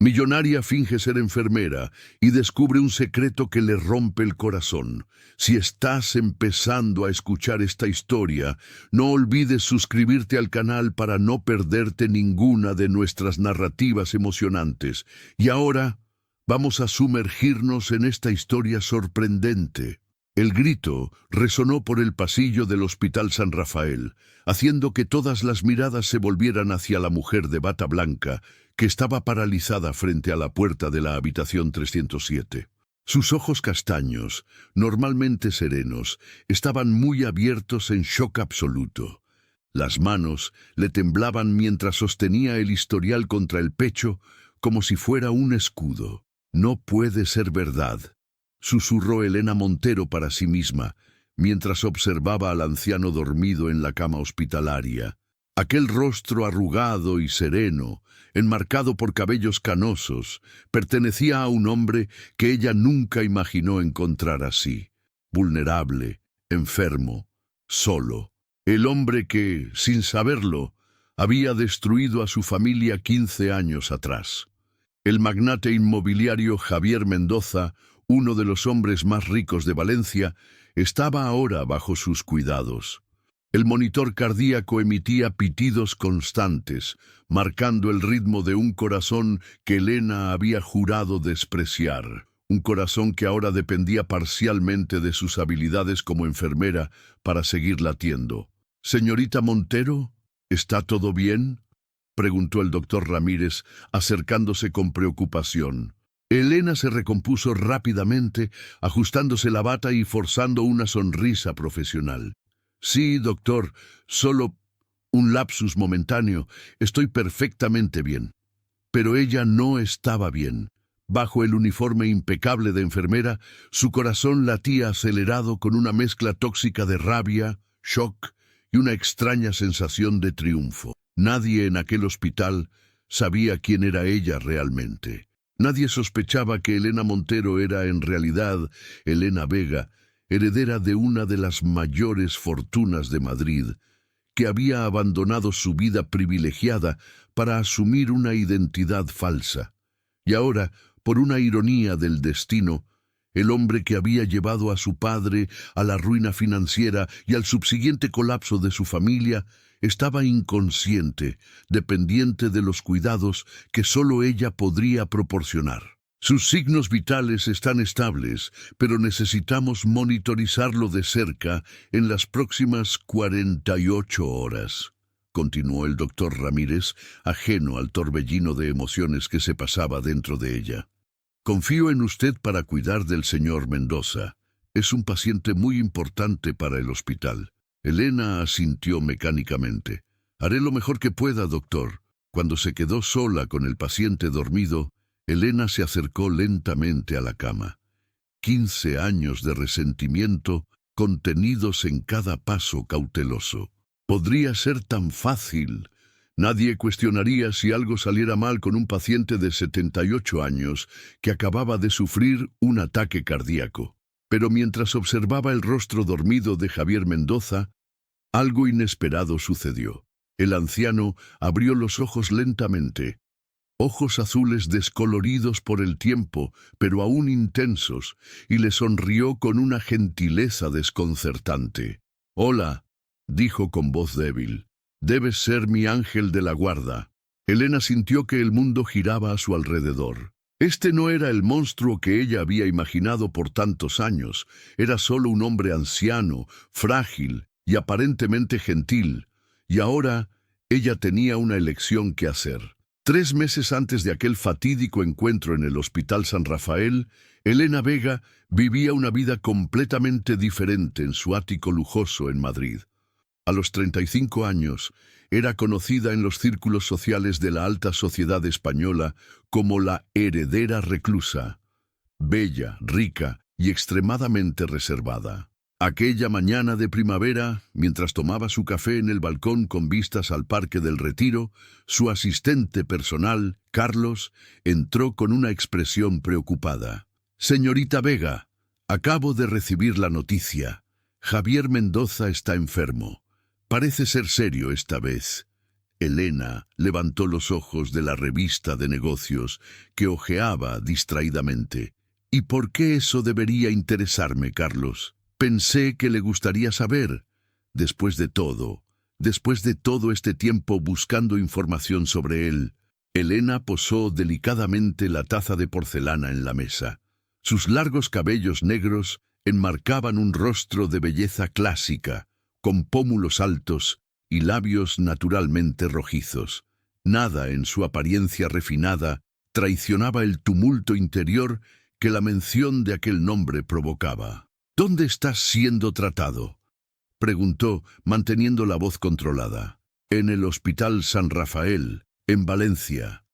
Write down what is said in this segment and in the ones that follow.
Millonaria finge ser enfermera y descubre un secreto que le rompe el corazón. Si estás empezando a escuchar esta historia, no olvides suscribirte al canal para no perderte ninguna de nuestras narrativas emocionantes. Y ahora, vamos a sumergirnos en esta historia sorprendente. El grito resonó por el pasillo del Hospital San Rafael, haciendo que todas las miradas se volvieran hacia la mujer de bata blanca, que estaba paralizada frente a la puerta de la habitación 307. Sus ojos castaños, normalmente serenos, estaban muy abiertos en shock absoluto. Las manos le temblaban mientras sostenía el historial contra el pecho, como si fuera un escudo. «No puede ser verdad», susurró Elena Montero para sí misma, mientras observaba al anciano dormido en la cama hospitalaria. Aquel rostro arrugado y sereno, enmarcado por cabellos canosos, pertenecía a un hombre que ella nunca imaginó encontrar así. Vulnerable, enfermo, solo. El hombre que, sin saberlo, había destruido a su familia 15 años atrás. El magnate inmobiliario Javier Mendoza, uno de los hombres más ricos de Valencia, estaba ahora bajo sus cuidados. El monitor cardíaco emitía pitidos constantes, marcando el ritmo de un corazón que Elena había jurado despreciar. Un corazón que ahora dependía parcialmente de sus habilidades como enfermera para seguir latiendo. «Señorita Montero, ¿está todo bien?», preguntó el doctor Ramírez, acercándose con preocupación. Elena se recompuso rápidamente, ajustándose la bata y forzando una sonrisa profesional. «Sí, doctor, solo un lapsus momentáneo. Estoy perfectamente bien». Pero ella no estaba bien. Bajo el uniforme impecable de enfermera, su corazón latía acelerado con una mezcla tóxica de rabia, shock y una extraña sensación de triunfo. Nadie en aquel hospital sabía quién era ella realmente. Nadie sospechaba que Elena Montero era en realidad Elena Vega, heredera de una de las mayores fortunas de Madrid, que había abandonado su vida privilegiada para asumir una identidad falsa. Y ahora, por una ironía del destino, el hombre que había llevado a su padre a la ruina financiera y al subsiguiente colapso de su familia, estaba inconsciente, dependiente de los cuidados que solo ella podría proporcionar. Sus signos vitales están estables, pero necesitamos monitorizarlo de cerca en las próximas 48 horas, continuó el doctor Ramírez, ajeno al torbellino de emociones que se pasaba dentro de ella. «Confío en usted para cuidar del señor Mendoza. Es un paciente muy importante para el hospital». Elena asintió mecánicamente. «Haré lo mejor que pueda, doctor». Cuando se quedó sola con el paciente dormido, Elena se acercó lentamente a la cama. 15 años de resentimiento contenidos en cada paso cauteloso. Podría ser tan fácil. Nadie cuestionaría si algo saliera mal con un paciente de 78 años que acababa de sufrir un ataque cardíaco. Pero mientras observaba el rostro dormido de Javier Mendoza, algo inesperado sucedió. El anciano abrió los ojos lentamente. Ojos azules descoloridos por el tiempo, pero aún intensos, y le sonrió con una gentileza desconcertante. «Hola», dijo con voz débil. «Debes ser mi ángel de la guarda». Elena sintió que el mundo giraba a su alrededor. Este no era el monstruo que ella había imaginado por tantos años. Era solo un hombre anciano, frágil y aparentemente gentil. Y ahora ella tenía una elección que hacer. 3 meses antes de aquel fatídico encuentro en el Hospital San Rafael, Elena Vega vivía una vida completamente diferente en su ático lujoso en Madrid. A los 35 años, era conocida en los círculos sociales de la alta sociedad española como la heredera reclusa, bella, rica y extremadamente reservada. Aquella mañana de primavera, mientras tomaba su café en el balcón con vistas al Parque del Retiro, su asistente personal, Carlos, entró con una expresión preocupada. «Señorita Vega, acabo de recibir la noticia. Javier Mendoza está enfermo. Parece ser serio esta vez». Elena levantó los ojos de la revista de negocios que hojeaba distraídamente. ¿Y por qué eso debería interesarme, Carlos? Pensé que le gustaría saber. Después de todo este tiempo buscando información sobre él, Elena posó delicadamente la taza de porcelana en la mesa. Sus largos cabellos negros enmarcaban un rostro de belleza clásica, con pómulos altos y labios naturalmente rojizos. Nada en su apariencia refinada traicionaba el tumulto interior que la mención de aquel nombre provocaba. ¿Dónde estás siendo tratado?, preguntó, manteniendo la voz controlada. En el Hospital San Rafael, en Valencia.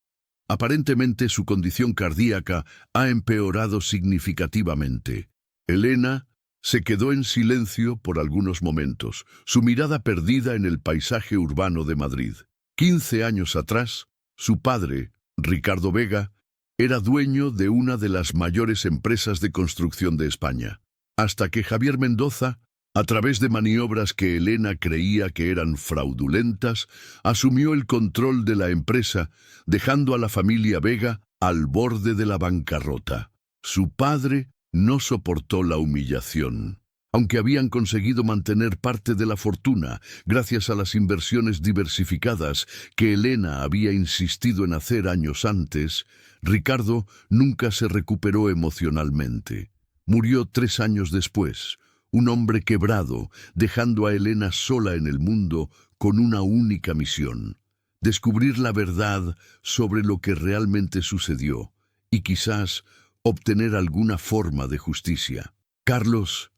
Aparentemente su condición cardíaca ha empeorado significativamente. Elena se quedó en silencio por algunos momentos, su mirada perdida en el paisaje urbano de Madrid. 15 años atrás, su padre, Ricardo Vega, era dueño de una de las mayores empresas de construcción de España, hasta que Javier Mendoza, a través de maniobras que Elena creía que eran fraudulentas, asumió el control de la empresa, dejando a la familia Vega al borde de la bancarrota. Su padre no soportó la humillación. Aunque habían conseguido mantener parte de la fortuna gracias a las inversiones diversificadas que Elena había insistido en hacer años antes, Ricardo nunca se recuperó emocionalmente. Murió 3 años después, un hombre quebrado, dejando a Elena sola en el mundo con una única misión: descubrir la verdad sobre lo que realmente sucedió y quizás obtener alguna forma de justicia. Carlos,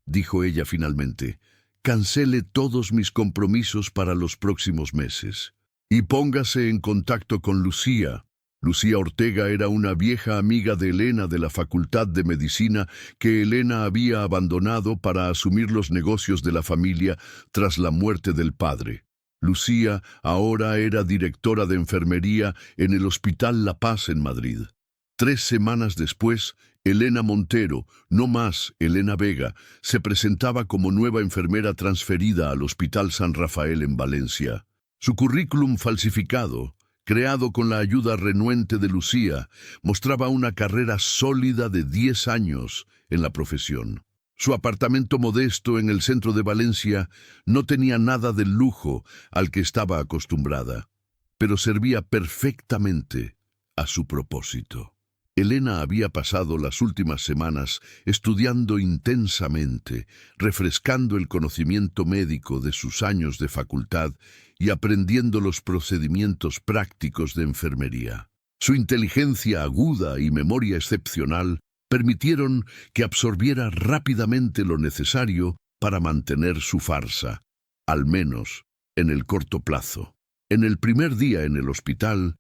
dijo ella finalmente, cancele todos mis compromisos para los próximos meses y póngase en contacto con Lucía. Lucía Ortega era una vieja amiga de Elena de la Facultad de Medicina que Elena había abandonado para asumir los negocios de la familia tras la muerte del padre. Lucía ahora era directora de enfermería en el Hospital La Paz en Madrid. 3 semanas después, Elena Montero, no más Elena Vega, se presentaba como nueva enfermera transferida al Hospital San Rafael en Valencia. Su currículum falsificado, creado con la ayuda renuente de Lucía, mostraba una carrera sólida de 10 años en la profesión. Su apartamento modesto en el centro de Valencia no tenía nada del lujo al que estaba acostumbrada, pero servía perfectamente a su propósito. Elena había pasado las últimas semanas estudiando intensamente, refrescando el conocimiento médico de sus años de facultad y aprendiendo los procedimientos prácticos de enfermería. Su inteligencia aguda y memoria excepcional permitieron que absorbiera rápidamente lo necesario para mantener su farsa, al menos en el corto plazo. En el primer día en el hospital,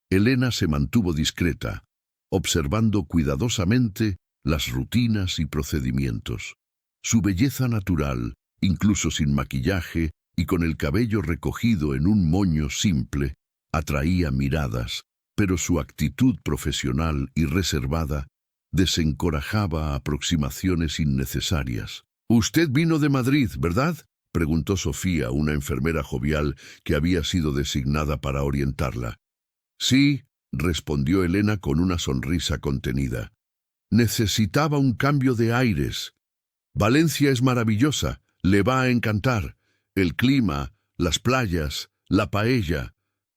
Elena se mantuvo discreta, observando cuidadosamente las rutinas y procedimientos. Su belleza natural, incluso sin maquillaje y con el cabello recogido en un moño simple, atraía miradas, pero su actitud profesional y reservada desencorajaba aproximaciones innecesarias. «Usted vino de Madrid, ¿verdad?», preguntó Sofía, una enfermera jovial que había sido designada para orientarla. «Sí», respondió Elena con una sonrisa contenida. «Necesitaba un cambio de aires. Valencia es maravillosa, le va a encantar. El clima, las playas, la paella.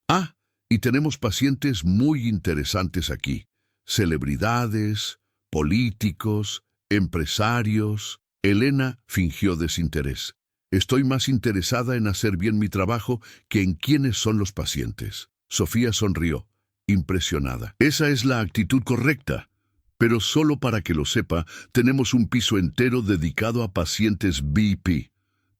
Ah, y tenemos pacientes muy interesantes aquí. Celebridades, políticos, empresarios». Elena fingió desinterés. «Estoy más interesada en hacer bien mi trabajo que en quiénes son los pacientes». Sofía sonrió, impresionada. «Esa es la actitud correcta. Pero solo para que lo sepa, tenemos un piso entero dedicado a pacientes VIP.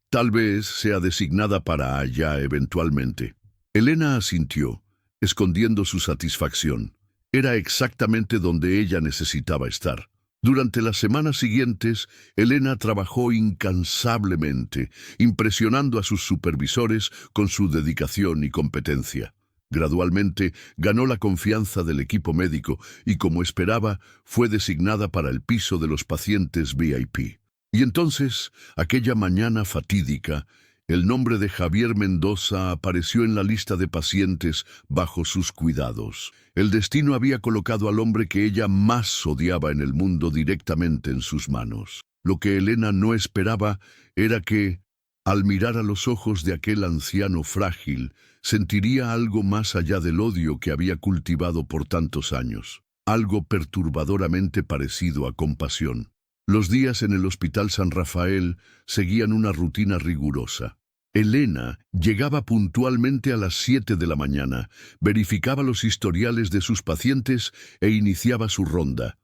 Tal vez sea designada para allá eventualmente». Elena asintió, escondiendo su satisfacción. Era exactamente donde ella necesitaba estar. Durante las semanas siguientes, Elena trabajó incansablemente, impresionando a sus supervisores con su dedicación y competencia. Gradualmente ganó la confianza del equipo médico y, como esperaba, fue designada para el piso de los pacientes VIP. Y entonces, aquella mañana fatídica, El nombre de Javier Mendoza apareció en la lista de pacientes bajo sus cuidados. El destino había colocado al hombre que ella más odiaba en el mundo directamente en sus manos. Lo que Elena no esperaba era que, al mirar a los ojos de aquel anciano frágil, sentiría algo más allá del odio que había cultivado por tantos años, algo perturbadoramente parecido a compasión. Los días en el Hospital San Rafael seguían una rutina rigurosa. Elena llegaba puntualmente a las 7 de la mañana, verificaba los historiales de sus pacientes e iniciaba su ronda.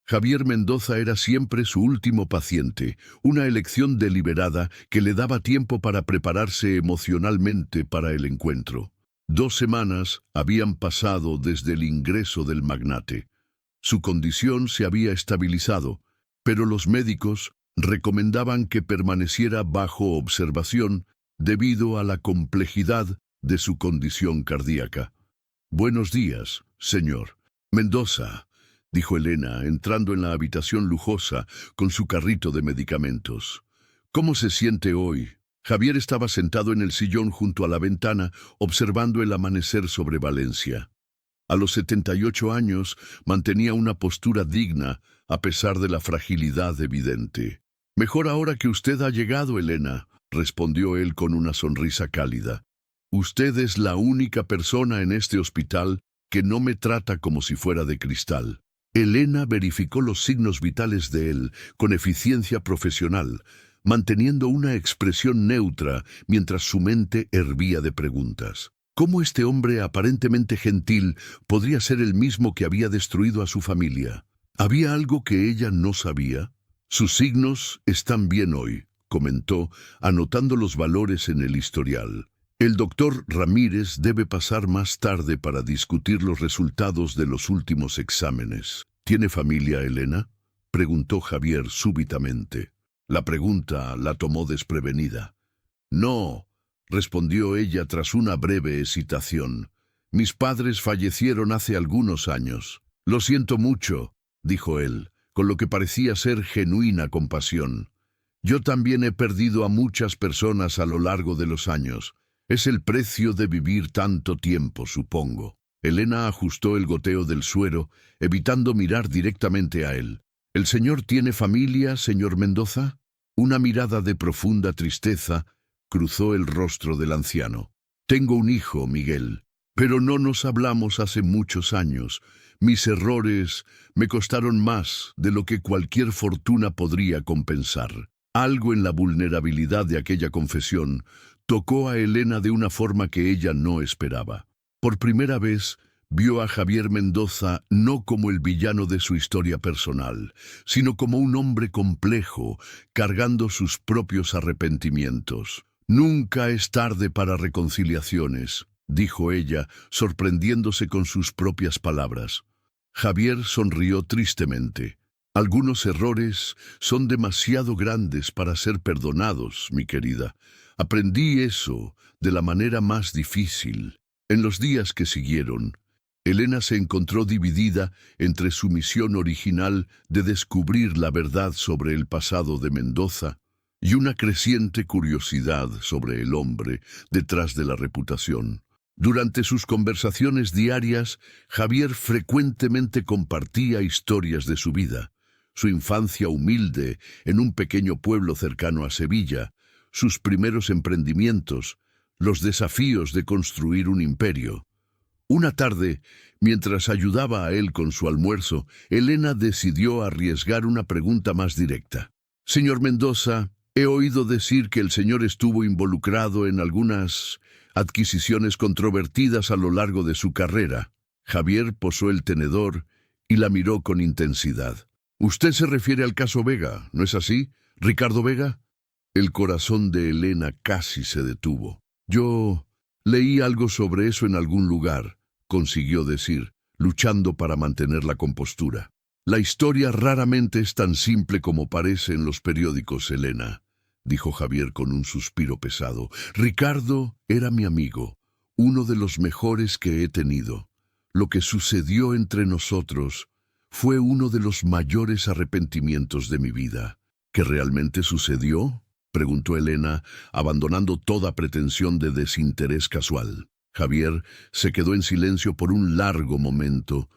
Javier Mendoza era siempre su último paciente, una elección deliberada que le daba tiempo para prepararse emocionalmente para el encuentro. 2 semanas habían pasado desde el ingreso del magnate. Su condición se había estabilizado, pero los médicos recomendaban que permaneciera bajo observación debido a la complejidad de su condición cardíaca. «Buenos días, señor Mendoza», dijo Elena, entrando en la habitación lujosa con su carrito de medicamentos. «¿Cómo se siente hoy?» Javier estaba sentado en el sillón junto a la ventana, observando el amanecer sobre Valencia. A los 78 años mantenía una postura digna, a pesar de la fragilidad evidente. «Mejor ahora que usted ha llegado, Elena», respondió él con una sonrisa cálida. «Usted es la única persona en este hospital que no me trata como si fuera de cristal». Elena verificó los signos vitales de él con eficiencia profesional, manteniendo una expresión neutra mientras su mente hervía de preguntas. ¿Cómo este hombre aparentemente gentil podría ser el mismo que había destruido a su familia? ¿Había algo que ella no sabía? «Sus signos están bien hoy», comentó, anotando los valores en el historial. «El doctor Ramírez debe pasar más tarde para discutir los resultados de los últimos exámenes». «¿Tiene familia, Elena?», preguntó Javier súbitamente. La pregunta la tomó desprevenida. «No», respondió ella tras una breve hesitación. «Mis padres fallecieron hace algunos años». «Lo siento mucho», dijo él, con lo que parecía ser genuina compasión. «Yo también he perdido a muchas personas a lo largo de los años. Es el precio de vivir tanto tiempo, supongo». Elena ajustó el goteo del suero, evitando mirar directamente a él. «¿El señor tiene familia, señor Mendoza?» Una mirada de profunda tristeza cruzó el rostro del anciano. «Tengo un hijo, Miguel, pero no nos hablamos hace muchos años. Mis errores me costaron más de lo que cualquier fortuna podría compensar». Algo en la vulnerabilidad de aquella confesión tocó a Elena de una forma que ella no esperaba. Por primera vez vio a Javier Mendoza no como el villano de su historia personal, sino como un hombre complejo, cargando sus propios arrepentimientos. «Nunca es tarde para reconciliaciones», dijo ella, sorprendiéndose con sus propias palabras. Javier sonrió tristemente. «Algunos errores son demasiado grandes para ser perdonados, mi querida. Aprendí eso de la manera más difícil». En los días que siguieron, Elena se encontró dividida entre su misión original de descubrir la verdad sobre el pasado de Mendoza y una creciente curiosidad sobre el hombre detrás de la reputación. Durante sus conversaciones diarias, Javier frecuentemente compartía historias de su vida, su infancia humilde en un pequeño pueblo cercano a Sevilla, sus primeros emprendimientos, los desafíos de construir un imperio. Una tarde, mientras ayudaba a él con su almuerzo, Elena decidió arriesgar una pregunta más directa. «Señor Mendoza, he oído decir que el señor estuvo involucrado en algunas adquisiciones controvertidas a lo largo de su carrera». Javier posó el tenedor y la miró con intensidad. «Usted se refiere al caso Vega, ¿no es así, Ricardo Vega?» El corazón de Elena casi se detuvo. «Yo leí algo sobre eso en algún lugar», consiguió decir, luchando para mantener la compostura. «La historia raramente es tan simple como parece en los periódicos, Elena», dijo Javier con un suspiro pesado. «Ricardo era mi amigo, uno de los mejores que he tenido. Lo que sucedió entre nosotros fue uno de los mayores arrepentimientos de mi vida». «¿Qué realmente sucedió?», preguntó Elena, abandonando toda pretensión de desinterés casual. Javier se quedó en silencio por un largo momento,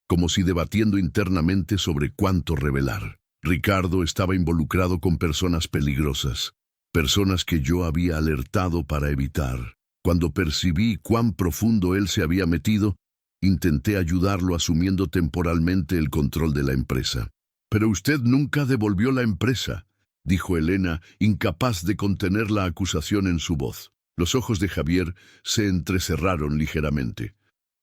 como si debatiendo internamente sobre cuánto revelar. Ricardo estaba involucrado con personas peligrosas, personas que yo había alertado para evitar. Cuando percibí cuán profundo él se había metido, intenté ayudarlo asumiendo temporalmente el control de la empresa. «Pero usted nunca devolvió la empresa», dijo Elena, incapaz de contener la acusación en su voz. Los ojos de Javier se entrecerraron ligeramente.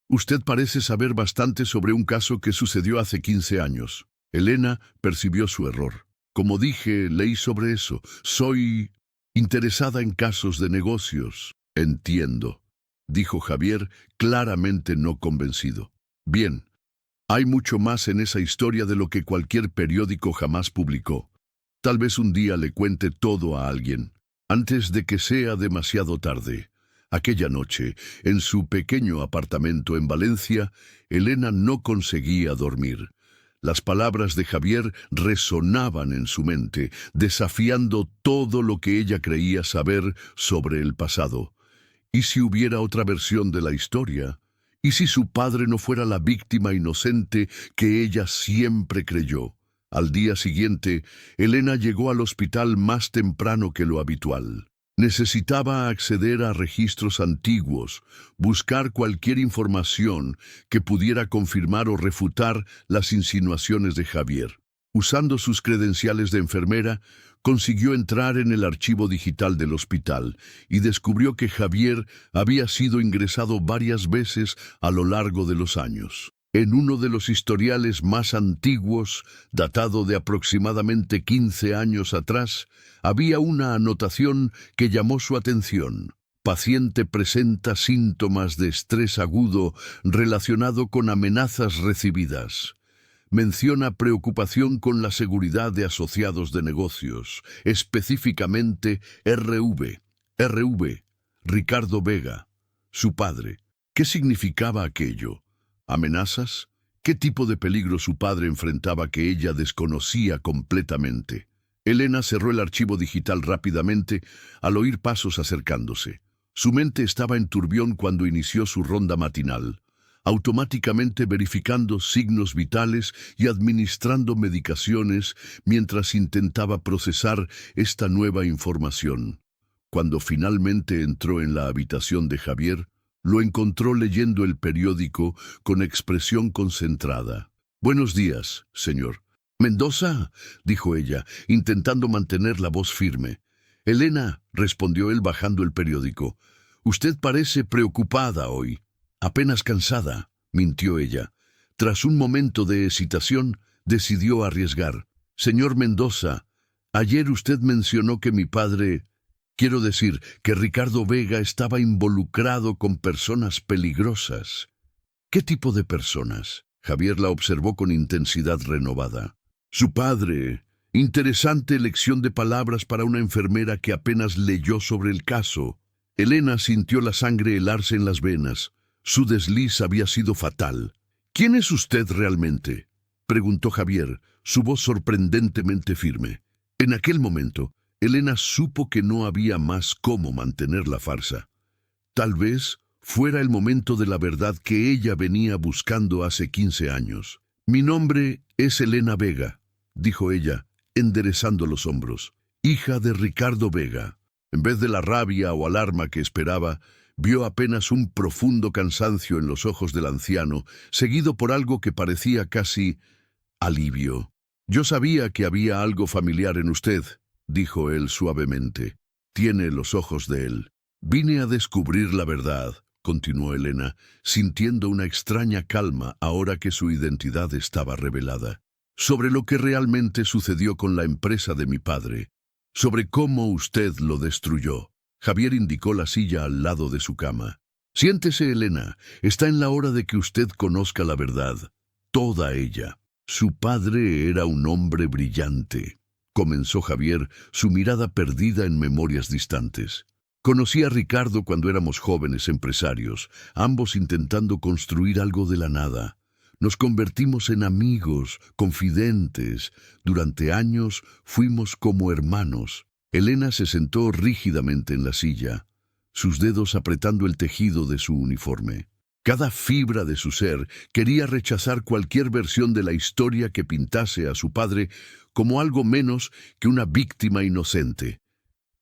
«Usted parece saber bastante sobre un caso que sucedió hace 15 años». Elena percibió su error. «Como dije, leí sobre eso. Soy interesada en casos de negocios». «Entiendo», dijo Javier, claramente no convencido. «Bien, hay mucho más en esa historia de lo que cualquier periódico jamás publicó. Tal vez un día le cuente todo a alguien, antes de que sea demasiado tarde». Aquella noche, en su pequeño apartamento en Valencia, Elena no conseguía dormir. Las palabras de Javier resonaban en su mente, desafiando todo lo que ella creía saber sobre el pasado. ¿Y si hubiera otra versión de la historia? ¿Y si su padre no fuera la víctima inocente que ella siempre creyó? Al día siguiente, Elena llegó al hospital más temprano que lo habitual. Necesitaba acceder a registros antiguos, buscar cualquier información que pudiera confirmar o refutar las insinuaciones de Javier. Usando sus credenciales de enfermera, consiguió entrar en el archivo digital del hospital y descubrió que Javier había sido ingresado varias veces a lo largo de los años. En uno de los historiales más antiguos, datado de aproximadamente 15 años atrás, había una anotación que llamó su atención. Paciente presenta síntomas de estrés agudo relacionado con amenazas recibidas. Menciona preocupación con la seguridad de asociados de negocios, específicamente RV, Ricardo Vega, su padre. ¿Qué significaba aquello? ¿Amenazas? ¿Qué tipo de peligro su padre enfrentaba que ella desconocía completamente? Elena cerró el archivo digital rápidamente al oír pasos acercándose. Su mente estaba en turbión cuando inició su ronda matinal, automáticamente verificando signos vitales y administrando medicaciones mientras intentaba procesar esta nueva información. Cuando finalmente entró en la habitación de Javier, lo encontró leyendo el periódico con expresión concentrada. «Buenos días, señor». «¿Mendoza?», dijo ella, intentando mantener la voz firme. «Elena», respondió él bajando el periódico. «Usted parece preocupada hoy». «Apenas cansada», mintió ella. Tras un momento de hesitación, decidió arriesgar. «Señor Mendoza, ayer usted mencionó que mi padre... Quiero decir, que Ricardo Vega estaba involucrado con personas peligrosas». «¿Qué tipo de personas?». Javier la observó con intensidad renovada. «Su padre». Interesante elección de palabras para una enfermera que apenas leyó sobre el caso. Elena sintió la sangre helarse en las venas. Su desliz había sido fatal. «¿Quién es usted realmente?», preguntó Javier, su voz sorprendentemente firme. En aquel momento, Elena supo que no había más cómo mantener la farsa. Tal vez fuera el momento de la verdad que ella venía buscando hace 15 años. «Mi nombre es Elena Vega», dijo ella, enderezando los hombros. «Hija de Ricardo Vega». En vez de la rabia o alarma que esperaba, vio apenas un profundo cansancio en los ojos del anciano, seguido por algo que parecía casi alivio. «Yo sabía que había algo familiar en usted», dijo él suavemente. «Tiene los ojos de él». «Vine a descubrir la verdad», continuó Elena, sintiendo una extraña calma ahora que su identidad estaba revelada. «Sobre lo que realmente sucedió con la empresa de mi padre. Sobre cómo usted lo destruyó». Javier indicó la silla al lado de su cama. «Siéntese, Elena. Está en la hora de que usted conozca la verdad. Toda ella». «Su padre era un hombre brillante», comenzó Javier, su mirada perdida en memorias distantes. «Conocí a Ricardo cuando éramos jóvenes empresarios, ambos intentando construir algo de la nada. Nos convertimos en amigos, confidentes. Durante años fuimos como hermanos. Elena se sentó rígidamente en la silla, sus dedos apretando el tejido de su uniforme. Cada fibra de su ser quería rechazar cualquier versión de la historia que pintase a su padre como algo menos que una víctima inocente.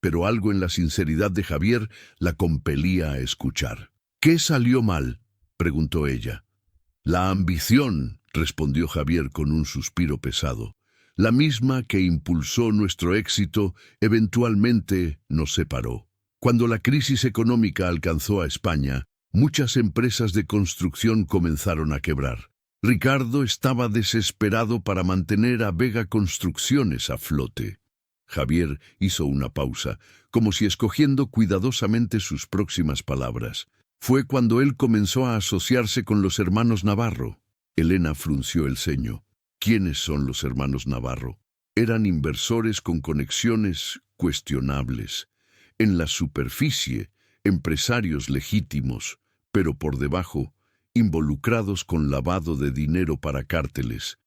Pero algo en la sinceridad de Javier la compelía a escuchar. ¿Qué salió mal?, preguntó ella. La ambición, respondió Javier con un suspiro pesado. La misma que impulsó nuestro éxito, eventualmente nos separó. Cuando la crisis económica alcanzó a España, muchas empresas de construcción comenzaron a quebrar. Ricardo estaba desesperado para mantener a Vega Construcciones a flote. Javier hizo una pausa, como si escogiendo cuidadosamente sus próximas palabras. Fue cuando él comenzó a asociarse con los hermanos Navarro. Elena frunció el ceño. ¿Quiénes son los hermanos Navarro? Eran inversores con conexiones cuestionables. En la superficie, empresarios legítimos, pero por debajo, involucrados con lavado de dinero para cárteles.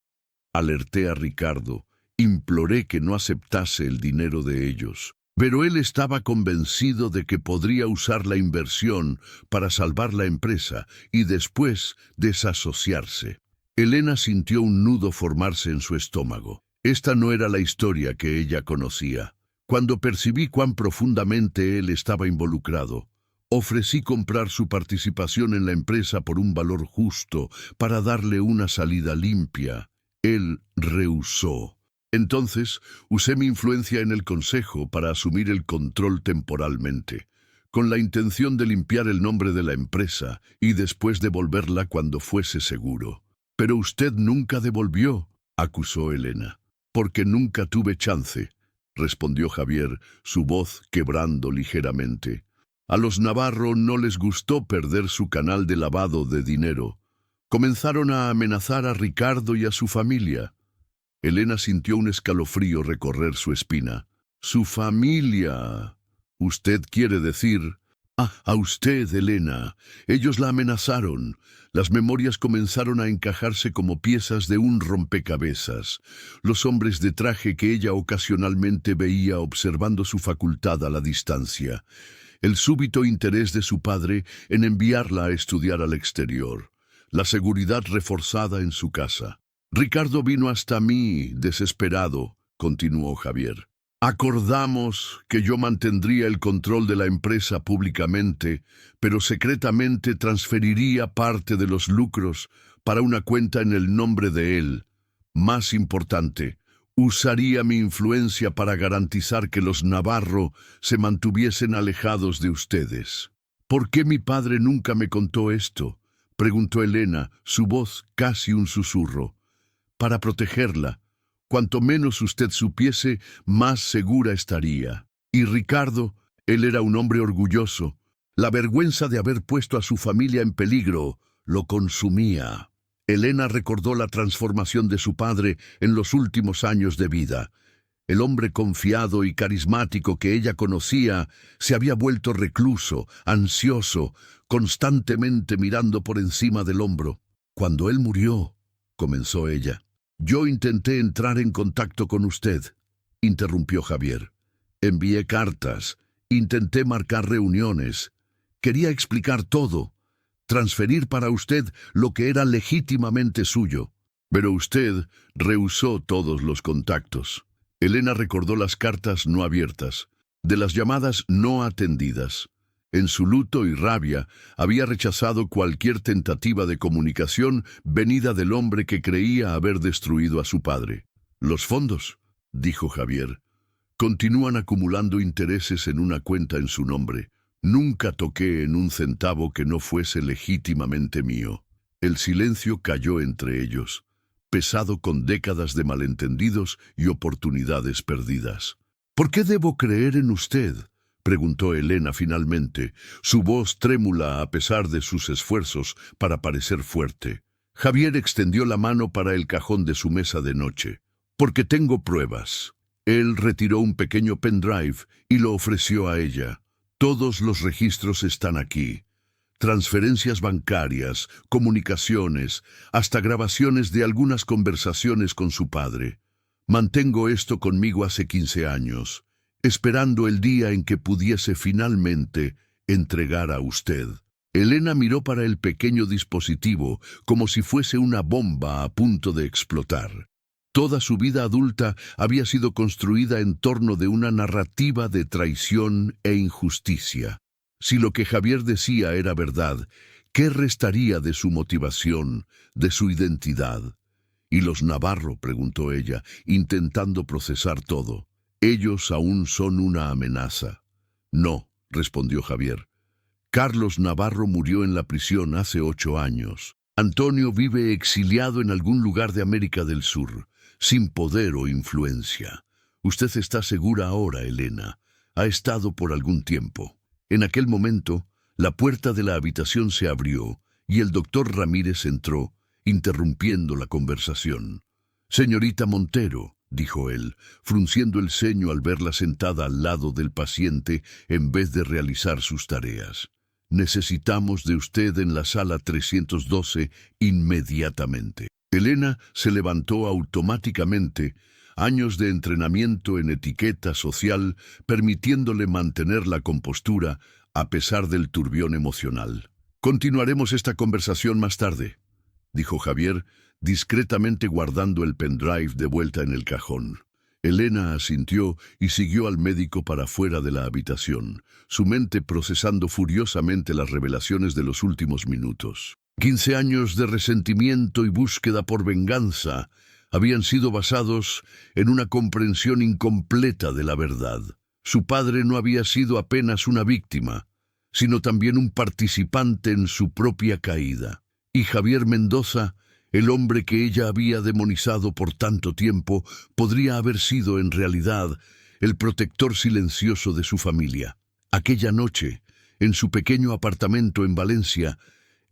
Alerté a Ricardo, imploré que no aceptase el dinero de ellos. Pero él estaba convencido de que podría usar la inversión para salvar la empresa y después desasociarse. Elena sintió un nudo formarse en su estómago. Esta no era la historia que ella conocía. Cuando percibí cuán profundamente él estaba involucrado, ofrecí comprar su participación en la empresa por un valor justo para darle una salida limpia. Él rehusó. Entonces, usé mi influencia en el consejo para asumir el control temporalmente, con la intención de limpiar el nombre de la empresa y después devolverla cuando fuese seguro. Pero usted nunca devolvió, acusó Elena. Porque nunca tuve chance, respondió Javier, su voz quebrando ligeramente. A los Navarro no les gustó perder su canal de lavado de dinero. Comenzaron a amenazar a Ricardo y a su familia. Elena sintió un escalofrío recorrer su espina. «¡Su familia! ¿Usted quiere decir...?» A usted, Elena. Ellos la amenazaron. Las memorias comenzaron a encajarse como piezas de un rompecabezas. Los hombres de traje que ella ocasionalmente veía observando su facultad a la distancia. El súbito interés de su padre en enviarla a estudiar al exterior. La seguridad reforzada en su casa. Ricardo vino hasta mí, desesperado, continuó Javier. Acordamos que yo mantendría el control de la empresa públicamente, pero secretamente transferiría parte de los lucros para una cuenta en el nombre de él. Más importante, usaría mi influencia para garantizar que los Navarro se mantuviesen alejados de ustedes. ¿Por qué mi padre nunca me contó esto?, preguntó Elena, su voz casi un susurro. Para protegerla. Cuanto menos usted supiese, más segura estaría. Y Ricardo, él era un hombre orgulloso. La vergüenza de haber puesto a su familia en peligro lo consumía. Elena recordó la transformación de su padre en los últimos años de vida. El hombre confiado y carismático que ella conocía se había vuelto recluso, ansioso, constantemente mirando por encima del hombro. Cuando él murió, comenzó ella. Yo intenté entrar en contacto con usted, interrumpió Javier. Envié cartas, intenté marcar reuniones. Quería explicar todo, transferir para usted lo que era legítimamente suyo. Pero usted rehusó todos los contactos. Elena recordó las cartas no abiertas, de las llamadas no atendidas. En su luto y rabia, había rechazado cualquier tentativa de comunicación venida del hombre que creía haber destruido a su padre. «Los fondos», dijo Javier, «continúan acumulando intereses en una cuenta en su nombre. Nunca toqué en un centavo que no fuese legítimamente mío». El silencio cayó entre ellos, pesado con décadas de malentendidos y oportunidades perdidas. «¿Por qué debo creer en usted?», preguntó Elena finalmente, su voz trémula a pesar de sus esfuerzos para parecer fuerte. Javier extendió la mano para el cajón de su mesa de noche. «Porque tengo pruebas». Él retiró un pequeño pendrive y lo ofreció a ella. «Todos los registros están aquí. Transferencias bancarias, comunicaciones, hasta grabaciones de algunas conversaciones con su padre. Mantengo esto conmigo hace 15 años. esperando el día en que pudiese finalmente entregar a usted. Elena miró para el pequeño dispositivo como si fuese una bomba a punto de explotar. Toda su vida adulta había sido construida en torno de una narrativa de traición e injusticia. Si lo que Javier decía era verdad, ¿qué restaría de su motivación, de su identidad? ¿Y los Navarro?, preguntó ella, intentando procesar todo. Ellos aún son una amenaza. No, respondió Javier. Carlos Navarro murió en la prisión hace 8 años. Antonio vive exiliado en algún lugar de América del Sur, sin poder o influencia. Usted está segura ahora, Elena. Ha estado por algún tiempo. En aquel momento, la puerta de la habitación se abrió y el doctor Ramírez entró, interrumpiendo la conversación. «Señorita Montero», dijo él, frunciendo el ceño al verla sentada al lado del paciente en vez de realizar sus tareas. «Necesitamos de usted en la sala 312 inmediatamente». Elena se levantó automáticamente, años de entrenamiento en etiqueta social permitiéndole mantener la compostura a pesar del turbión emocional. «Continuaremos esta conversación más tarde», dijo Javier, discretamente guardando el pendrive de vuelta en el cajón. Elena asintió y siguió al médico para fuera de la habitación, su mente procesando furiosamente las revelaciones de los últimos minutos. 15 años de resentimiento y búsqueda por venganza habían sido basados en una comprensión incompleta de la verdad. Su padre no había sido apenas una víctima, sino también un participante en su propia caída. Y Javier Mendoza, el hombre que ella había demonizado por tanto tiempo, podría haber sido en realidad el protector silencioso de su familia. Aquella noche, en su pequeño apartamento en Valencia,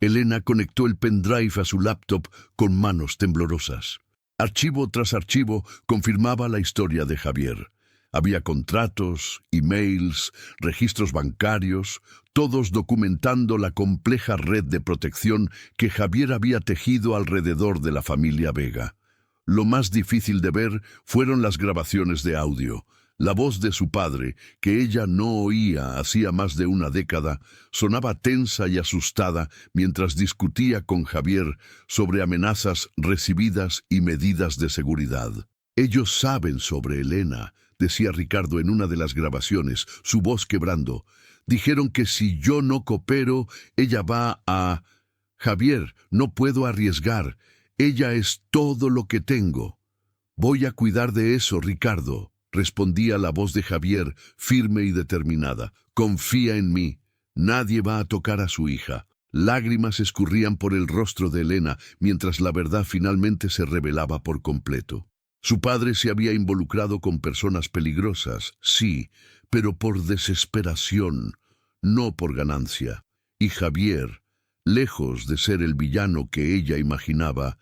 Elena conectó el pendrive a su laptop con manos temblorosas. Archivo tras archivo confirmaba la historia de Javier. Había contratos, emails, registros bancarios, todos documentando la compleja red de protección que Javier había tejido alrededor de la familia Vega. Lo más difícil de ver fueron las grabaciones de audio. La voz de su padre, que ella no oía hacía más de una década, sonaba tensa y asustada mientras discutía con Javier sobre amenazas recibidas y medidas de seguridad. «Ellos saben sobre Elena», decía Ricardo en una de las grabaciones, su voz quebrando. «Dijeron que si yo no coopero, ella va a... Javier, no puedo arriesgar. Ella es todo lo que tengo». «Voy a cuidar de eso, Ricardo», respondía la voz de Javier, firme y determinada. «Confía en mí. Nadie va a tocar a su hija». Lágrimas escurrían por el rostro de Elena mientras la verdad finalmente se revelaba por completo. Su padre se había involucrado con personas peligrosas, sí, pero por desesperación, no por ganancia. Y Javier, lejos de ser el villano que ella imaginaba,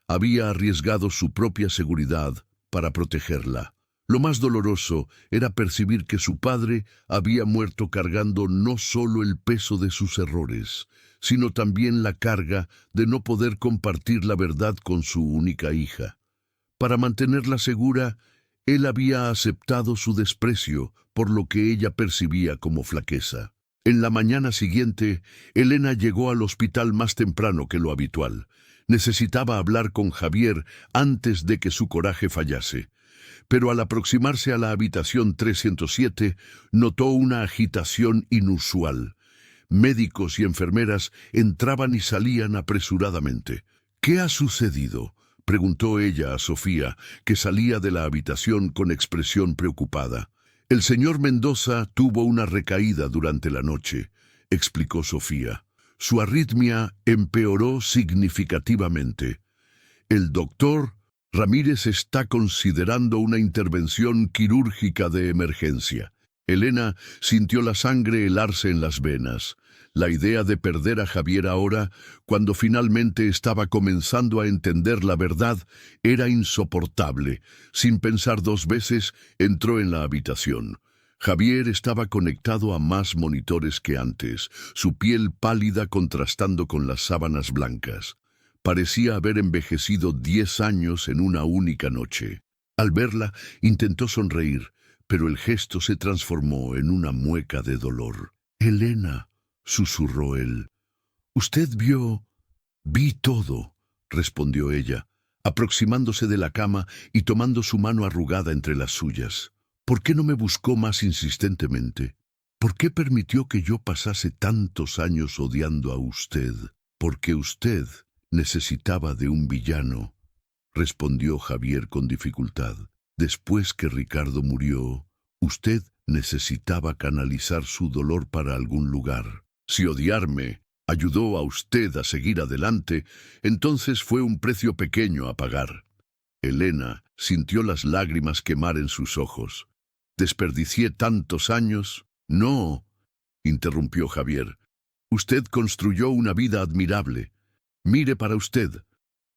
había arriesgado su propia seguridad para protegerla. Lo más doloroso era percibir que su padre había muerto cargando no solo el peso de sus errores, sino también la carga de no poder compartir la verdad con su única hija. Para mantenerla segura, él había aceptado su desprecio por lo que ella percibía como flaqueza. En la mañana siguiente, Elena llegó al hospital más temprano que lo habitual. Necesitaba hablar con Javier antes de que su coraje fallase. Pero al aproximarse a la habitación 307, notó una agitación inusual. Médicos y enfermeras entraban y salían apresuradamente. «¿Qué ha sucedido?», preguntó ella a Sofía, que salía de la habitación con expresión preocupada. «El señor Mendoza tuvo una recaída durante la noche», explicó Sofía. «Su arritmia empeoró significativamente. El doctor Ramírez está considerando una intervención quirúrgica de emergencia». Elena sintió la sangre helarse en las venas. La idea de perder a Javier ahora, cuando finalmente estaba comenzando a entender la verdad, era insoportable. Sin pensar 2 veces, entró en la habitación. Javier estaba conectado a más monitores que antes, su piel pálida contrastando con las sábanas blancas. Parecía haber envejecido 10 años en una única noche. Al verla, intentó sonreír, pero el gesto se transformó en una mueca de dolor. «Elena», susurró él. «Usted vio...» «Vi todo», respondió ella, aproximándose de la cama y tomando su mano arrugada entre las suyas. «¿Por qué no me buscó más insistentemente? ¿Por qué permitió que yo pasase tantos años odiando a usted? Porque usted necesitaba de un villano», respondió Javier con dificultad. «Después que Ricardo murió, usted necesitaba canalizar su dolor para algún lugar. Si odiarme ayudó a usted a seguir adelante, entonces fue un precio pequeño a pagar». Elena sintió las lágrimas quemar en sus ojos. «¿Desperdicié tantos años?» «No», interrumpió Javier. «Usted construyó una vida admirable. Mire para usted.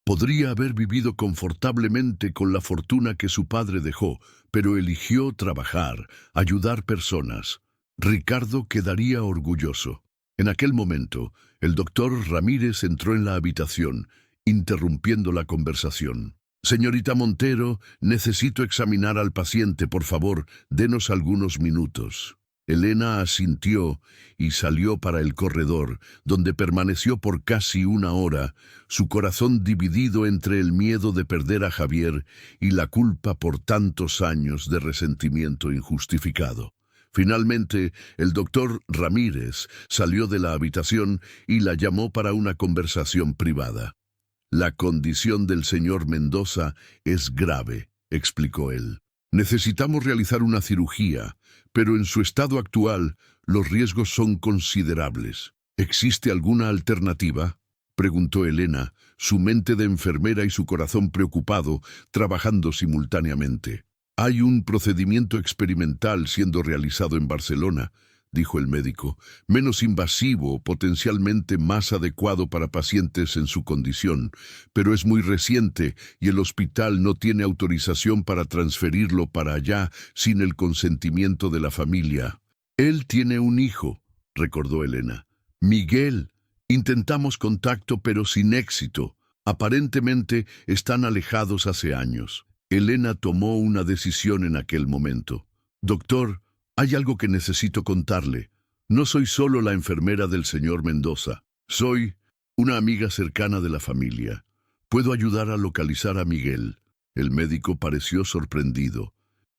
Podría haber vivido confortablemente con la fortuna que su padre dejó, pero eligió trabajar, ayudar personas. Ricardo quedaría orgulloso». En aquel momento, el doctor Ramírez entró en la habitación, interrumpiendo la conversación. «Señorita Montero, necesito examinar al paciente, por favor, denos algunos minutos». Elena asintió y salió para el corredor, donde permaneció por casi una hora, su corazón dividido entre el miedo de perder a Javier y la culpa por tantos años de resentimiento injustificado. Finalmente, el doctor Ramírez salió de la habitación y la llamó para una conversación privada. «La condición del señor Mendoza es grave», explicó él. «Necesitamos realizar una cirugía, pero en su estado actual los riesgos son considerables». «¿Existe alguna alternativa?», preguntó Elena, su mente de enfermera y su corazón preocupado trabajando simultáneamente. «Hay un procedimiento experimental siendo realizado en Barcelona», dijo el médico, «menos invasivo, potencialmente más adecuado para pacientes en su condición, pero es muy reciente y el hospital no tiene autorización para transferirlo para allá sin el consentimiento de la familia». «Él tiene un hijo», recordó Elena. «Miguel. Intentamos contacto pero sin éxito. Aparentemente están alejados hace años». Elena tomó una decisión en aquel momento. «Doctor, hay algo que necesito contarle. No soy solo la enfermera del señor Mendoza. Soy una amiga cercana de la familia. Puedo ayudar a localizar a Miguel». El médico pareció sorprendido,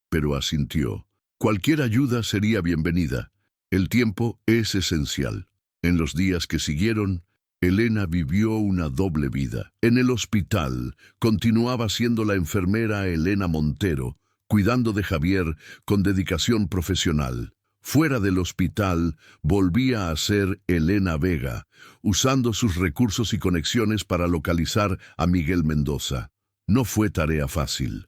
pero asintió. «Cualquier ayuda sería bienvenida. El tiempo es esencial». En los días que siguieron, Elena vivió una doble vida. En el hospital, continuaba siendo la enfermera Elena Montero, cuidando de Javier con dedicación profesional. Fuera del hospital, volvía a ser Elena Vega, usando sus recursos y conexiones para localizar a Miguel Mendoza. No fue tarea fácil.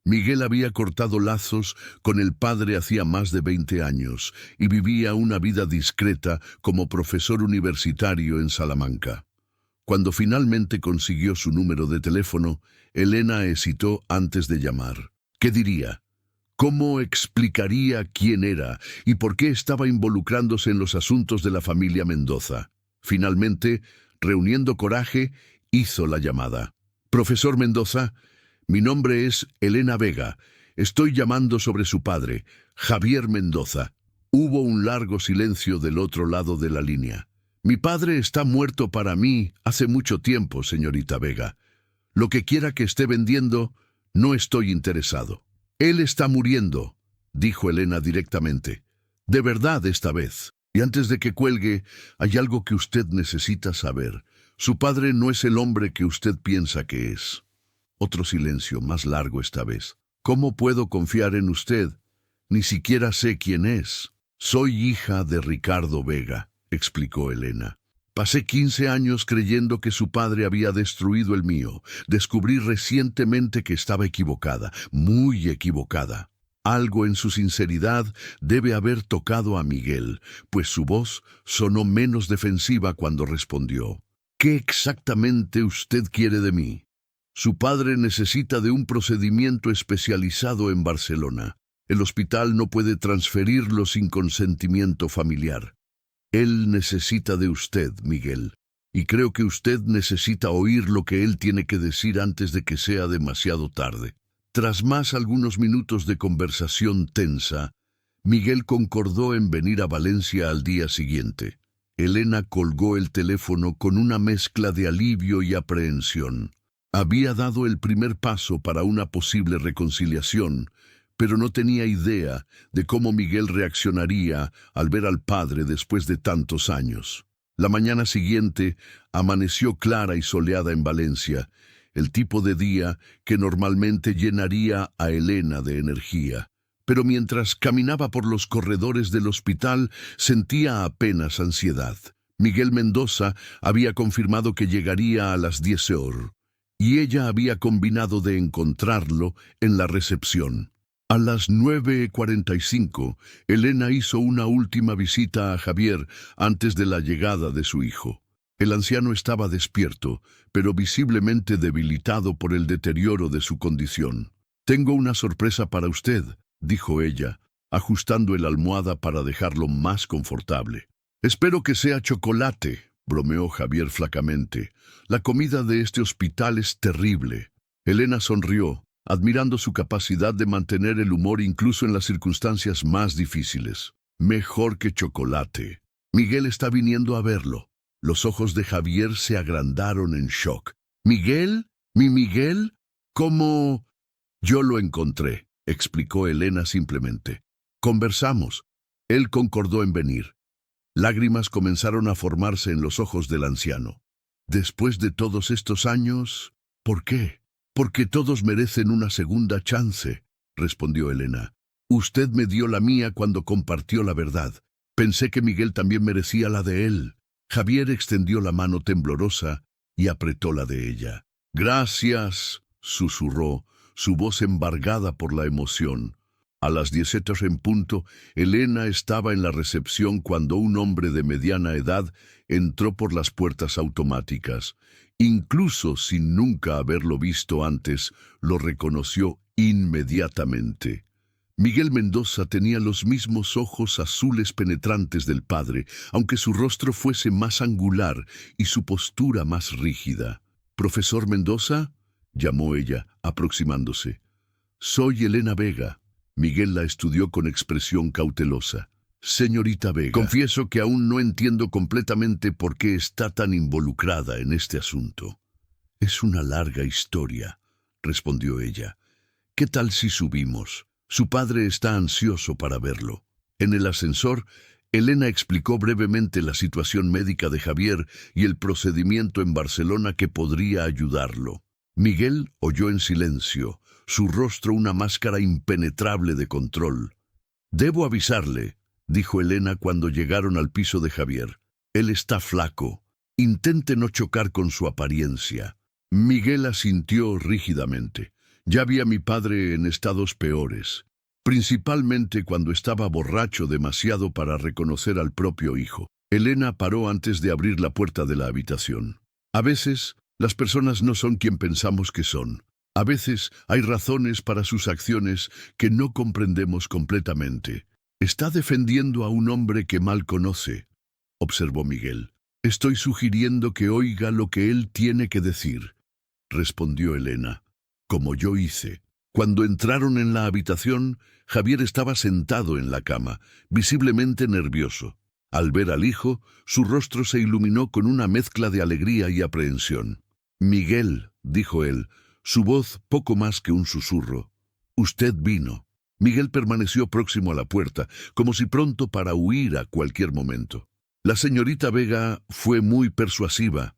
Miguel había cortado lazos con el padre hacía más de 20 años y vivía una vida discreta como profesor universitario en Salamanca. Cuando finalmente consiguió su número de teléfono, Elena hesitó antes de llamar. ¿Qué diría? ¿Cómo explicaría quién era y por qué estaba involucrándose en los asuntos de la familia Mendoza? Finalmente, reuniendo coraje, hizo la llamada. «Profesor Mendoza, mi nombre es Elena Vega. Estoy llamando sobre su padre, Javier Mendoza». Hubo un largo silencio del otro lado de la línea. «Mi padre está muerto para mí hace mucho tiempo, señorita Vega. Lo que quiera que esté vendiendo, no estoy interesado». «Él está muriendo», dijo Elena directamente. «De verdad esta vez. Y antes de que cuelgue, hay algo que usted necesita saber. Su padre no es el hombre que usted piensa que es». Otro silencio, más largo esta vez. «¿Cómo puedo confiar en usted? Ni siquiera sé quién es». «Soy hija de Ricardo Vega», explicó Elena. «Pasé 15 años creyendo que su padre había destruido el mío. Descubrí recientemente que estaba equivocada, muy equivocada. Algo en su sinceridad debe haber tocado a Miguel, pues su voz sonó menos defensiva cuando respondió. «¿Qué exactamente usted quiere de mí?» «Su padre necesita de un procedimiento especializado en Barcelona. El hospital no puede transferirlo sin consentimiento familiar. Él necesita de usted, Miguel, y creo que usted necesita oír lo que él tiene que decir antes de que sea demasiado tarde». Tras más algunos minutos de conversación tensa, Miguel concordó en venir a Valencia al día siguiente. Elena colgó el teléfono con una mezcla de alivio y aprehensión. Había dado el primer paso para una posible reconciliación, pero no tenía idea de cómo Miguel reaccionaría al ver al padre después de tantos años. La mañana siguiente amaneció clara y soleada en Valencia, el tipo de día que normalmente llenaría a Elena de energía. Pero mientras caminaba por los corredores del hospital, sentía apenas ansiedad. Miguel Mendoza había confirmado que llegaría a las 10 horas, y ella había combinado de encontrarlo en la recepción. A las 9:45, Elena hizo una última visita a Javier antes de la llegada de su hijo. El anciano estaba despierto, pero visiblemente debilitado por el deterioro de su condición. «Tengo una sorpresa para usted», dijo ella, ajustando el almohada para dejarlo más confortable. «Espero que sea chocolate», bromeó Javier flacamente. «La comida de este hospital es terrible». Elena sonrió, admirando su capacidad de mantener el humor incluso en las circunstancias más difíciles. «Mejor que chocolate. Miguel está viniendo a verlo». Los ojos de Javier se agrandaron en shock. «¿Miguel? ¿Mi Miguel? ¿Cómo?» «Yo lo encontré», explicó Elena simplemente. «Conversamos». Él concordó en venir. Lágrimas comenzaron a formarse en los ojos del anciano. «Después de todos estos años, ¿por qué?» «Porque todos merecen una segunda chance», respondió Elena. «Usted me dio la mía cuando compartió la verdad. Pensé que Miguel también merecía la de él». Javier extendió la mano temblorosa y apretó la de ella. «Gracias», susurró, su voz embargada por la emoción. A las 10:00 en punto, Elena estaba en la recepción cuando un hombre de mediana edad entró por las puertas automáticas. Incluso sin nunca haberlo visto antes, lo reconoció inmediatamente. Miguel Mendoza tenía los mismos ojos azules penetrantes del padre, aunque su rostro fuese más angular y su postura más rígida. «¿Profesor Mendoza?», llamó ella, aproximándose. «Soy Elena Vega». Miguel la estudió con expresión cautelosa. «Señorita Vega, confieso que aún no entiendo completamente por qué está tan involucrada en este asunto». «Es una larga historia», respondió ella. «¿Qué tal si subimos? Su padre está ansioso para verlo». En el ascensor, Elena explicó brevemente la situación médica de Javier y el procedimiento en Barcelona que podría ayudarlo. Miguel oyó en silencio, su rostro una máscara impenetrable de control. «Debo avisarle», dijo Elena cuando llegaron al piso de Javier. «Él está flaco. Intente no chocar con su apariencia». Miguel asintió rígidamente. «Ya vi a mi padre en estados peores, principalmente cuando estaba borracho demasiado para reconocer al propio hijo». Elena paró antes de abrir la puerta de la habitación. «A veces, las personas no son quien pensamos que son. A veces hay razones para sus acciones que no comprendemos completamente». «Está defendiendo a un hombre que mal conoce», observó Miguel. «Estoy sugiriendo que oiga lo que él tiene que decir», respondió Elena. «Como yo hice». Cuando entraron en la habitación, Javier estaba sentado en la cama, visiblemente nervioso. Al ver al hijo, su rostro se iluminó con una mezcla de alegría y aprehensión. «Miguel», dijo él, su voz poco más que un susurro. «Usted vino». Miguel permaneció próximo a la puerta, como si pronto para huir a cualquier momento. «La señorita Vega fue muy persuasiva»,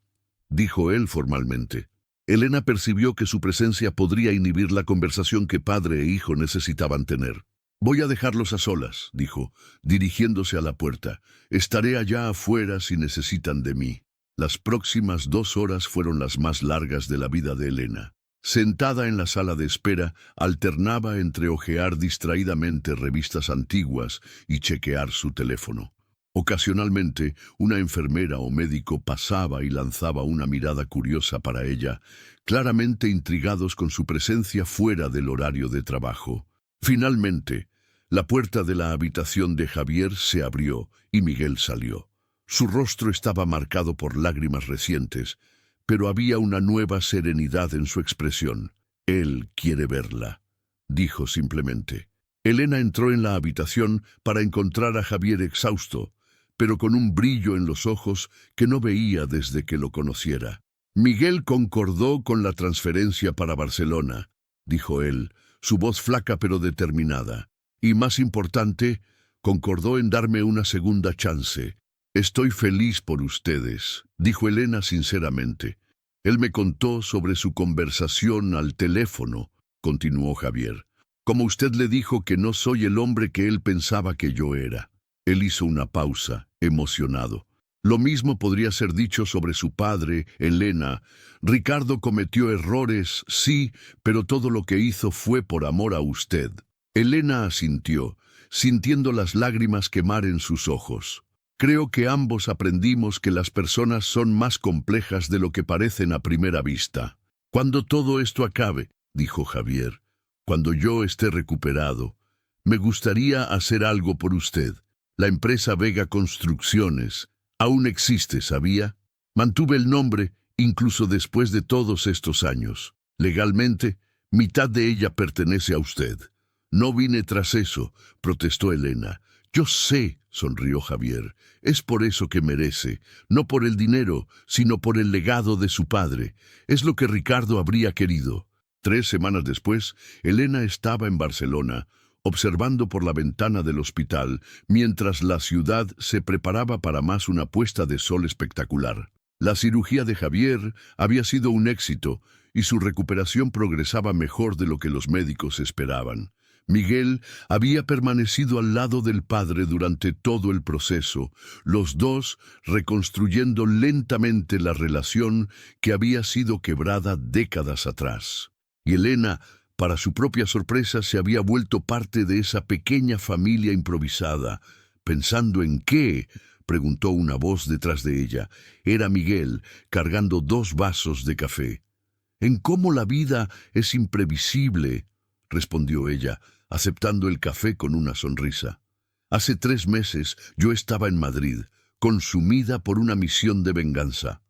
dijo él formalmente. Elena percibió que su presencia podría inhibir la conversación que padre e hijo necesitaban tener. «Voy a dejarlos a solas», dijo, dirigiéndose a la puerta. «Estaré allá afuera si necesitan de mí». Las próximas 2 horas fueron las más largas de la vida de Elena. Sentada en la sala de espera, alternaba entre hojear distraídamente revistas antiguas y chequear su teléfono. Ocasionalmente, una enfermera o médico pasaba y lanzaba una mirada curiosa para ella, claramente intrigados con su presencia fuera del horario de trabajo. Finalmente, la puerta de la habitación de Javier se abrió y Miguel salió. Su rostro estaba marcado por lágrimas recientes, pero había una nueva serenidad en su expresión. «Él quiere verla», dijo simplemente. Elena entró en la habitación para encontrar a Javier exhausto, pero con un brillo en los ojos que no veía desde que lo conociera. Miguel concordó con la transferencia para Barcelona, dijo él, su voz flaca pero determinada. Y más importante, concordó en darme una segunda chance. Estoy feliz por ustedes, dijo Elena sinceramente. Él me contó sobre su conversación al teléfono, continuó Javier. Como usted le dijo que no soy el hombre que él pensaba que yo era. Él hizo una pausa, emocionado. Lo mismo podría ser dicho sobre su padre, Elena. Ricardo cometió errores, sí, pero todo lo que hizo fue por amor a usted. Elena asintió, sintiendo las lágrimas quemar en sus ojos. Creo que ambos aprendimos que las personas son más complejas de lo que parecen a primera vista. Cuando todo esto acabe, dijo Javier, cuando yo esté recuperado, me gustaría hacer algo por usted. La empresa Vega Construcciones aún existe, ¿sabía? Mantuve el nombre incluso después de todos estos años. Legalmente, mitad de ella pertenece a usted. No vine tras eso, protestó Elena. Yo sé, sonrió Javier, es por eso que merece, no por el dinero, sino por el legado de su padre. Es lo que Ricardo habría querido. 3 semanas después, Elena estaba en Barcelona, observando por la ventana del hospital, mientras la ciudad se preparaba para más una puesta de sol espectacular. La cirugía de Javier había sido un éxito, y su recuperación progresaba mejor de lo que los médicos esperaban. Miguel había permanecido al lado del padre durante todo el proceso, los dos reconstruyendo lentamente la relación que había sido quebrada décadas atrás. Y Elena, para su propia sorpresa, se había vuelto parte de esa pequeña familia improvisada. ¿Pensando en qué?, preguntó una voz detrás de ella. Era Miguel, cargando 2 vasos de café. «En cómo la vida es imprevisible», respondió ella, aceptando el café con una sonrisa. «Hace 3 meses yo estaba en Madrid, consumida por una misión de venganza.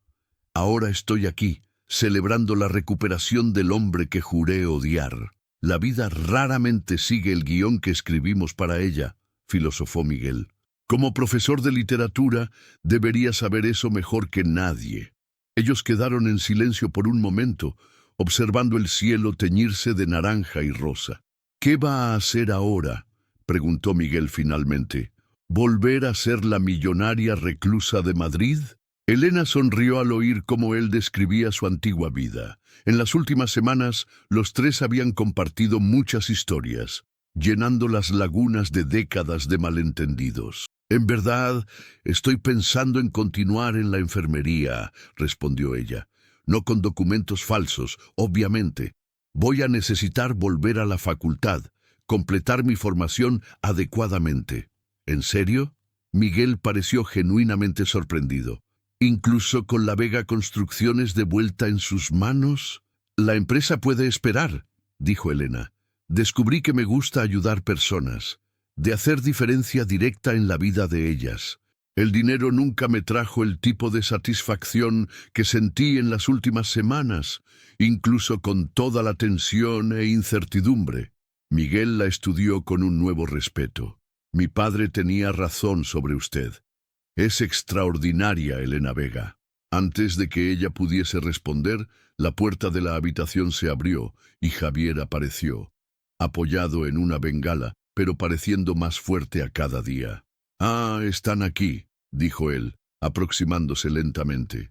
Ahora estoy aquí, celebrando la recuperación del hombre que juré odiar. La vida raramente sigue el guión que escribimos para ella», filosofó Miguel. «Como profesor de literatura, debería saber eso mejor que nadie». Ellos quedaron en silencio por un momento, observando el cielo teñirse de naranja y rosa. «¿Qué va a hacer ahora?», preguntó Miguel finalmente. «¿Volver a ser la millonaria reclusa de Madrid?». Elena sonrió al oír cómo él describía su antigua vida. En las últimas semanas, los 3 habían compartido muchas historias, llenando las lagunas de décadas de malentendidos. «En verdad, estoy pensando en continuar en la enfermería», respondió ella. «No con documentos falsos, obviamente. Voy a necesitar volver a la facultad, completar mi formación adecuadamente». «¿En serio?». Miguel pareció genuinamente sorprendido. «¿Incluso con la Vega Construcciones de vuelta en sus manos?». «La empresa puede esperar», dijo Elena. «Descubrí que me gusta ayudar personas, de hacer diferencia directa en la vida de ellas. El dinero nunca me trajo el tipo de satisfacción que sentí en las últimas semanas, incluso con toda la tensión e incertidumbre». Miguel la estudió con un nuevo respeto. «Mi padre tenía razón sobre usted. Es extraordinaria, Elena Vega». Antes de que ella pudiese responder, la puerta de la habitación se abrió y Javier apareció, apoyado en una bengala, pero pareciendo más fuerte a cada día. «Ah, están aquí», dijo él, aproximándose lentamente.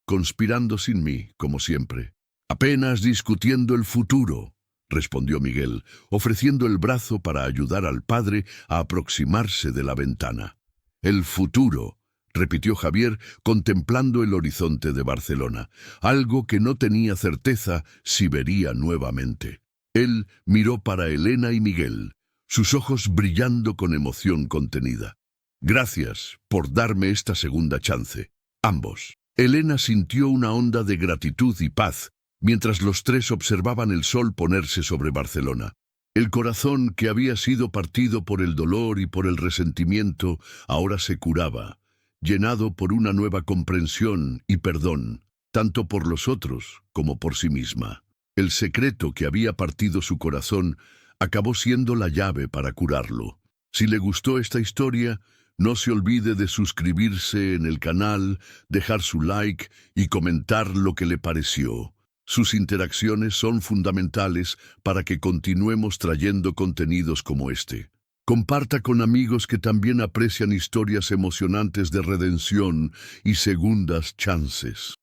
«Conspirando sin mí, como siempre». «Apenas discutiendo el futuro», respondió Miguel, ofreciendo el brazo para ayudar al padre a aproximarse de la ventana. «El futuro», repitió Javier, contemplando el horizonte de Barcelona, algo que no tenía certeza si vería nuevamente. Él miró para Elena y Miguel, sus ojos brillando con emoción contenida. «Gracias por darme esta segunda chance, ambos». Elena sintió una onda de gratitud y paz, mientras los 3 observaban el sol ponerse sobre Barcelona. El corazón que había sido partido por el dolor y por el resentimiento ahora se curaba, llenado por una nueva comprensión y perdón, tanto por los otros como por sí misma. El secreto que había partido su corazón acabó siendo la llave para curarlo. Si le gustó esta historia, no se olvide de suscribirse en el canal, dejar su like y comentar lo que le pareció. Sus interacciones son fundamentales para que continuemos trayendo contenidos como este. Comparta con amigos que también aprecian historias emocionantes de redención y segundas chances.